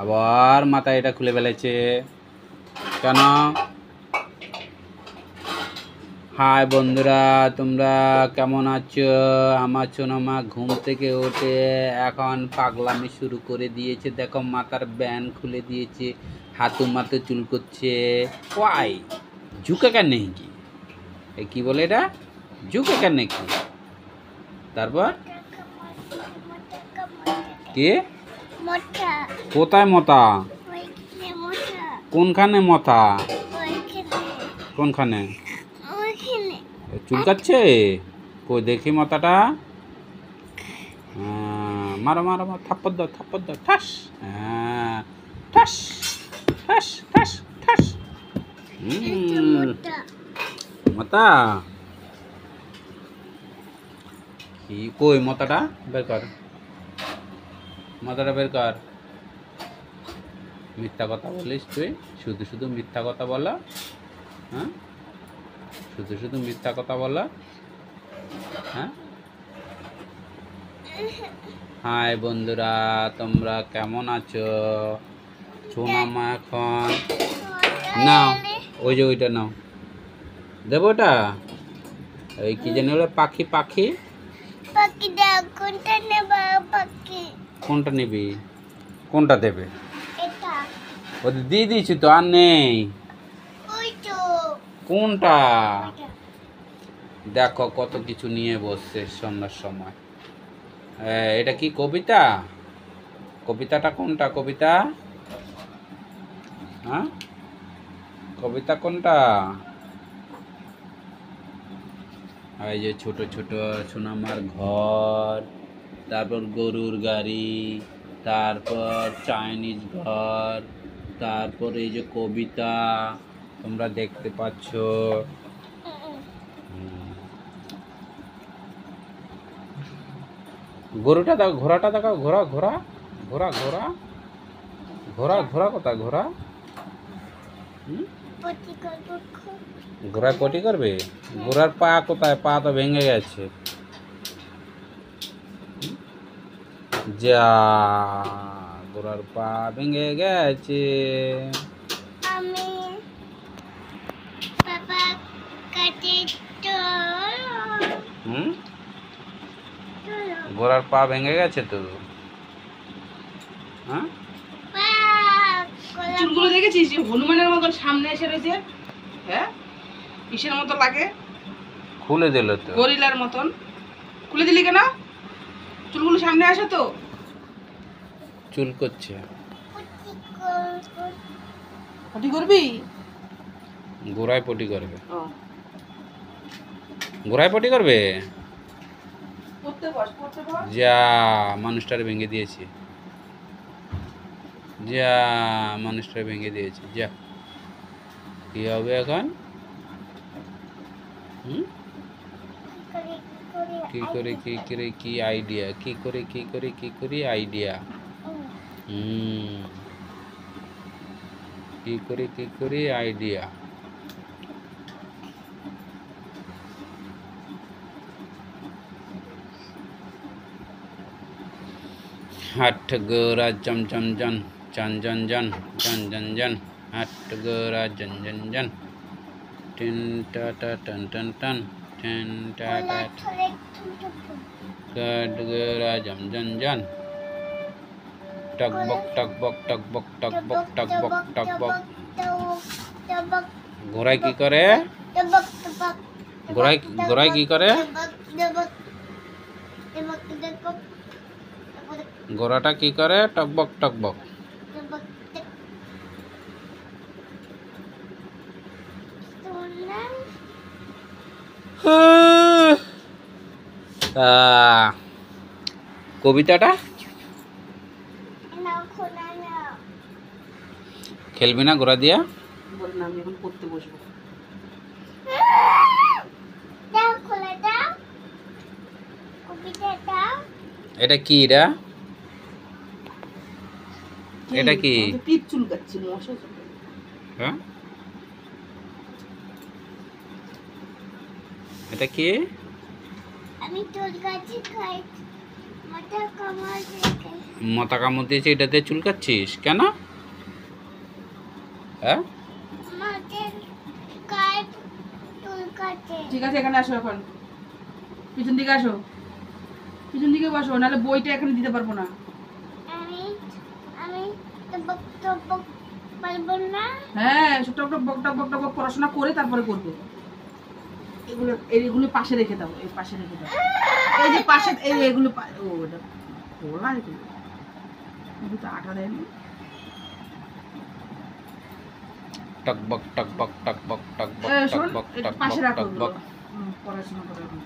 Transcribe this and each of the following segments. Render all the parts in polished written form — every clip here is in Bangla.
আবার মাথায় এটা খুলে ফেলেছে কেন? হাই বন্ধুরা, তোমরা কেমন আছো? আমার সোনামা ঘুম থেকে উঠে এখন পাগলামি শুরু করে দিয়েছে। দেখো মাথার ব্যান খুলে দিয়েছে, হাতু মাথু চুল করছে। ওয়াই ঝুঁকে কেন কি? কি বলে এটা? ঝুঁকে কেন কি? তারপর কে কোথায় মতা? কোনখানে মতা? কোনখানে চুলকাচ্ছে? কই দেখি মাথাটা। মারো মারো মারো, থাপ্পড় দাও থাপ্পড় দাও, ঠাস। ঠাস ঠাস ঠাস ঠাস। মাথা কি? কই মাথাটা বের কর, মাথাটা বের কর। মিথ্যা কথা বলিস তুই, শুধু শুধু মিথ্যা কথা বলা। হ্যাঁ, শুধু শুধু মিথ্যা কথা বলা। হ্যাঁ। হাই বন্ধুরা, তোমরা কেমন আছো? সোনামা এখন নাও, ওই যে ওইটা নাও, দেবো ওটা। ওই কি জানি বলে, পাখি পাখি পাখি দাও। কোনটা নেব? পাখি কোনটা নিবি? কোনটা দেবে? এটা। ওদের দিয়ে দিয়েছি তো, আর নেই। ওই তো। কোনটা? দেখো কত কিছু নিয়ে বসছে সন্ধ্যার সময়। এটা কি কবিতা? কবিতাটা কোনটা? কবিতা? হ্যাঁ, কবিতা কোনটা? এই যে ছোট ছোট সোনামার ঘর, তারপর গরুর গাড়ি, তারপর চাইনিজ ঘর, তারপর এই যে কবিতা তোমরা দেখতে পাচ্ছ। গরুটা দেখো, ঘোড়াটা দেখো, ঘোড়া ঘোড়া ঘোড়া ঘোড়া ঘোড়া ঘোড়া কোথায়? ঘোড়া ঘোড়া পটি করবে? ঘোড়ার পা কোথায়? পা তো ভেঙে গেছে। যা, ঘোড়ার পা ভেঙে গেছে। আমি বাবা কাটে তো। ঘোড়ার পা ভেঙে গেছে তো। হ্যাঁ, চুলগুলো দেখেছিস? হনুমানের মতন সামনে এসে রয়েছে। হ্যাঁ, কিসের মতো লাগে? খুলে দিল তো, গরিলার মতন। খুলে দিলি কেন? চুলগুলো সামনে আসে তো। চুল করছে। পটি করবি? ঘোড়ায় পটি করবে। ও, ঘোড়ায় পটি করবে। পড়তে বস, পড়তে বস। যা, মানুষটারে ভেঙে দিয়েছে। যা, মানুষটারে ভেঙে দিয়েছে। যা, কি হবে এখন? কি করে কি করে কি আইডিয়া? কি করে কি করে কি করে আইডিয়া? কি করে কি করে আইডিয়া? হাট গোরা জম জম জন জন জন জন জন জন জন, হাট গোরা জন জন জন, টিন টা টা টন টন টন, টিন টা টা কাট গোরা জম জন জন, টক বক টক বক টক বক টক বক টক বক টক বক। ঘোড়ায় কি করে? ঘোড়ায় ঘোড়ায় কি করে? ঘোড়াটা কি করে? টকবক টকবক। কবিতাটা খেলবি না ঘোড়া দিয়া? বল না, আমি এখন পড়তে বসবো। এটা কি? এটা কি? পিঠ চুলকাচ্ছি, মশা চুলকাচ্ছি। হ্যাঁ, এটা কি? আমি তোর কাছে খাই। মাথা কামড় দিয়েছে। মাথা কামড় দিয়েছে, এটাতে চুলকাচ্ছিস কেন? হ্যাঁ, মাথার গায়ে চুলকাচ্ছে। ঠিক আছে, এখানে আসো এখন, পিছন দিকে আসো, পিছন দিকে বসো, নাহলে বইটা এখানে দিতে পারবো না। আমি আমি টপক টপক পারবো না। হ্যাঁ, টক টক বক টক বক টক বক পড়াশোনা করে তারপরে করবে। এগুলো পাশে রেখে দাও, এই পাশে রেখে দাও, এই যে পাশে, এগুলো ও এটা খোলা, এগুলো এগুলো তো আটা দেয়নি। টকবক টকবক টকবক টকবক শোন, টকবক একটু টকবক পাশে রাখো টকবক। পড়াশোনা করে এখন।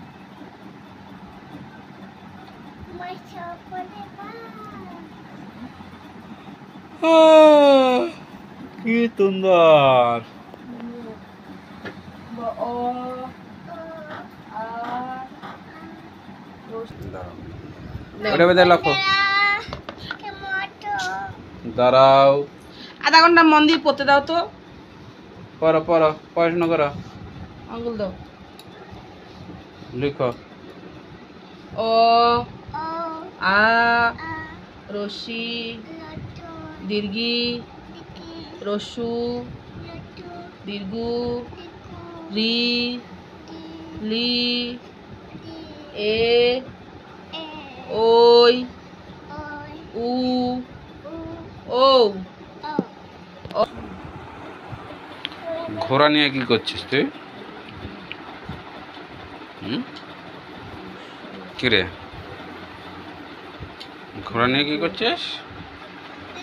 আমার সপনে কি সুন্দর। ও আ ওটা বেঁধে রাখো, কেমতো দাঁড়াও, আধা ঘন্টা মন দিয়ে পড়তে দাও তো। পড়ো পড়ো, পড়াশোনা করো, আঙ্গুল দাও। লিখো। ও ও আ আ রশি লটো দীর্ঘি দিকি রস্যু লটো দীর্ঘু দিকু রি দি লি দি এ এ ওই ওই উ উ ও ও ঘোড়া নিয়ে কি করছিস তুই? কিরে, ঘোড়া নিয়ে কি করছিস?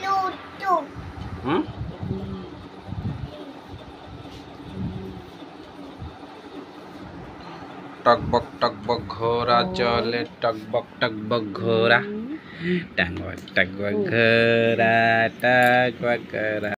লটো হুম, টকবক টকবক ঘোড়া চলে, টকবক টকবক ঘোড়া, টকবক টকবক ঘোড়া, টকবক ঘোড়া।